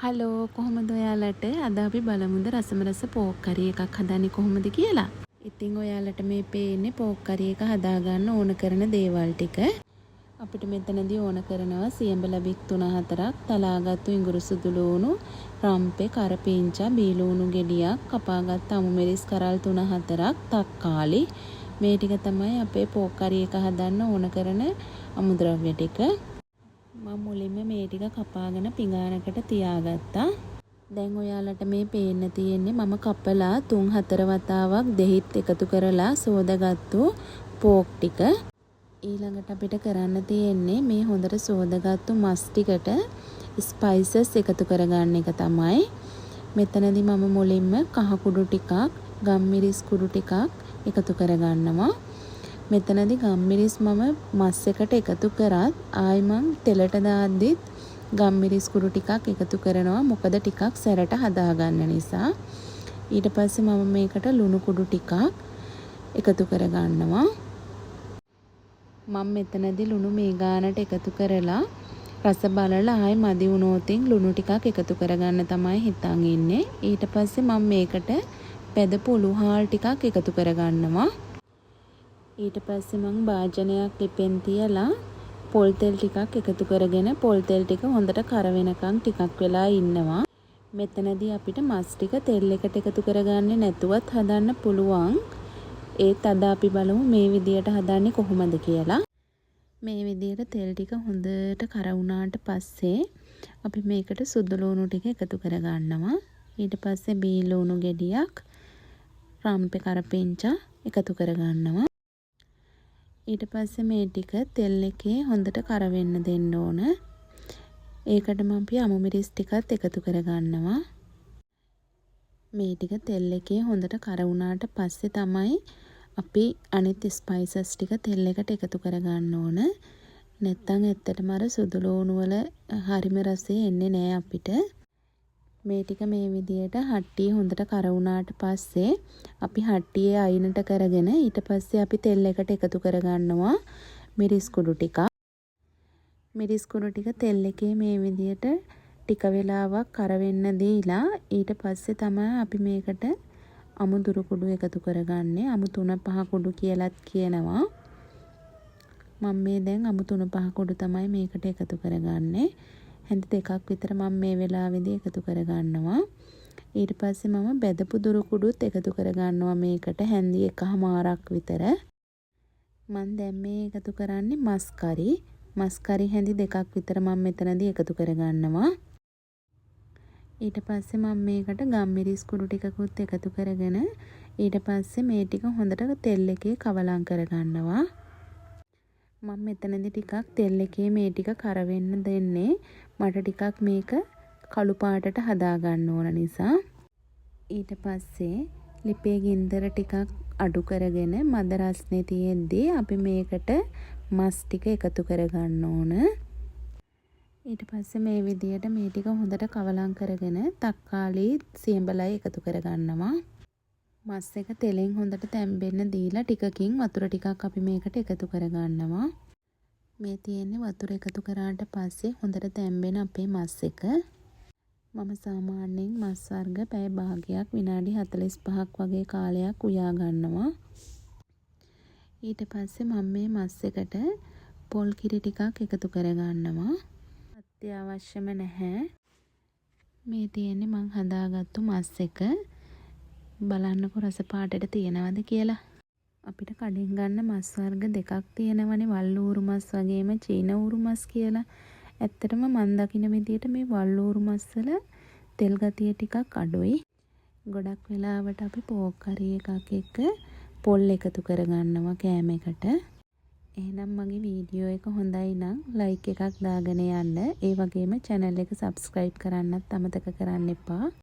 Hello කොහොමද ඔයාලට අද අපි බලමුද රසම රස පෝක් කරි එකක් හදන්නේ කොහොමද කියලා. ඉතින් ඔයාලට මේ පේන්නේ පෝක් කරි එක හදාගන්න ඕන කරන දේවල් ටික. අපිට මෙතනදී ඕන කරනවා සියඹ ලැබික් 3-4ක්, තලාගත්තු ඉඟුරු සුදු ලූණු, රම්පේ, කරපිංචා, බීලූණු ගෙඩියක්, කපාගත්තු අමු මිරිස් කරල් 3-4ක්, තක්කාලි. මේ ටික තමයි අපේ පෝක් කරි එක හදන්න ඕන කරන අමුද්‍රව්‍ය ටික. මම මුලින්ම මේ ටික කපාගෙන පිඟානකට තියාගත්තා. දැන් ඔයාලට මේ පේන්න තියෙන්නේ මම කපලා 3-4 වතාවක් දෙහිත් එකතු කරලා සෝදාගත්තු පෝක් ටික. ඊළඟට අපිට කරන්න තියෙන්නේ මේ හොඳට සෝදාගත්තු මස් ටිකට ස්පයිසස් එකතු කරගන්න එක තමයි. මෙතනදී මම මුලින්ම කහ කුඩු ටිකක්, ගම්මිරිස් කුඩු ටිකක් එකතු කරගන්නවා. මෙතනදී ගම්මිරිස් මම මස් එකට එකතු කරත් ආයි මං තෙලට දාද්දිත් ගම්මිරිස් කුඩු ටිකක් එකතු කරනවා. මොකද ටිකක් සැරට හදාගන්න නිසා. ඊට පස්සේ මම මේකට ලුණු කුඩු ටිකක් එකතු කරගන්නවා. මම මෙතනදී ලුණු මේ ගානට එකතු කරලා රස බලලා ආයි මදි වුණොතින් ලුණු ටිකක් එකතු කරගන්න තමයි හිතන් ඉන්නේ. ඊට පස්සේ මම මේකට පැදපු උළුහාල් ටිකක් එකතු කරගන්නවා. ඊට පස්සේ මම භාජනයක් ලිපෙන් තියලා පොල් තෙල් ටිකක් එකතු කරගෙන පොල් තෙල් ටික හොඳට කර වෙනකන් ටිකක් වෙලා ඉන්නවා. මෙතනදී අපිට මස් ටික තෙල් එකට එකතු කරගන්නේ නැතුවත් හදන්න පුළුවන්. ඒත් අද අපි බලමු මේ විදියට හදන්නේ කොහොමද කියලා. මේ විදියට තෙල් ටික හොඳට කර වුණාට පස්සේ අපි මේකට සුදු ලූණු ටික එකතු කරගන්නවා. ඊට පස්සේ බීලූණු ගෙඩියක්, රම්පේ කරපිංචා එකතු කරගන්නවා. ඊට පස්සේ මේ ටික තෙල් එකේ හොඳට කර වෙන්න දෙන්න ඕන. ඒකටම අපි අමු මිරිස් ටිකත් එකතු කරගන්නවා. මේ ටික තෙල් එකේ හොඳට කර වුණාට පස්සේ තමයි අපි අනිත් ස්පයිසස් ටික තෙල් එකට එකතු කරගන්න ඕන. නැත්තම් ඇත්තටම අර සුදු ලූණු වල හරිම රසය එන්නේ නැහැ අපිට. මේ ටික මේ විදියට හට්ටිය හොඳට කර වුණාට පස්සේ අපි හට්ටියේ අයිනට කරගෙන ඊට පස්සේ අපි තෙල් එකට එකතු කරගන්නවා මිරිස් කුඩු ටික. මිරිස් කුඩු ටික තෙල් එකේ මේ විදියට ටික වෙලාවක් කර වෙන්න දීලා ඊට පස්සේ තමයි අපි මේකට අමුදුරු කුඩු එකතු කරගන්නේ. අමු 3-5 කුඩු කියලාත් කියනවා. මම මේ දැන් අමු 3-5 කුඩු තමයි මේකට එකතු කරගන්නේ. හැඳි දෙකක් විතර මම මේ වෙලාවේදී එකතු කරගන්නවා. ඊට පස්සේ මම බෙදපු දුරු කුඩුත් එකතු කරගන්නවා මේකට හැඳි එකමාරක් විතර. මම දැන් මේ එකතු කරන්නේ මස් කරි. මස් කරි හැඳි දෙකක් විතර මම මෙතනදී එකතු කරගන්නවා. ඊට පස්සේ මම මේකට ගම්මිරිස් කුඩු ටිකකුත් එකතු කරගෙන ඊට පස්සේ මේ ටික හොඳට තෙල් එකේ කවලම් කරගන්නවා. මම මෙතනදී ටිකක් තෙල් එකේ මේ ටික කර වෙන්න දෙන්නේ මට ටිකක් මේක කළු පාටට හදා ගන්න ඕන නිසා. ඊට පස්සේ ලිපේ ගින්දර ටිකක් අඩු කරගෙන මද රස්නේ තියෙද්දී අපි මේකට මස් ටික එකතු කරගන්න ඕන. ඊට පස්සේ මේ විදියට මේ ටික හොඳට කවලම් කරගෙන තක්කාලි සියඹලයි එකතු කරගන්නවා. මස් එක තෙලෙන් හොඳට තැම්බෙන්න දීලා ටිකකින් වතුර ටිකක් අපි මේකට එකතු කරගන්නවා. මේ තියෙන්නේ වතුර එකතු කරාට පස්සේ හොඳට තැම්බෙන අපේ මස් එක. මම සාමාන්‍යයෙන් මස් වර්ග පැය භාගයක් විනාඩි 45ක් වගේ කාලයක් උයා ගන්නවා. ඊට පස්සේ මම මේ මස් එකට පොල් කිරි ටිකක් එකතු කරගන්නවා. අත්‍යවශ්‍යම නැහැ. මේ තියෙන්නේ මං හදාගත්තු මස් එක. බලන්නකො රස පාටට තියෙනවද කියලා. අපිට කඩෙන් ගන්න මස් වර්ග දෙකක් තියෙනවනේ, වල්ලූරු මස් වගේම චීන ඌරු මස් කියලා. ඇත්තටම මන් දකින විදියට මේ වල්ලූරු මස් වල තෙල් ගතිය ටිකක් අඩුයි. ගොඩක් වෙලාවට අපි පෝක් කරි එකක් එක්ක පොල් එකතු කරගන්නවා කෑම එකට. එහෙනම් මගේ වීඩියෝ එක හොඳයි නම් ලයික් එකක් දාගෙන යන්න. ඒ වගේම channel එක subscribe කරන්නත් අමතක කරන්න එපා.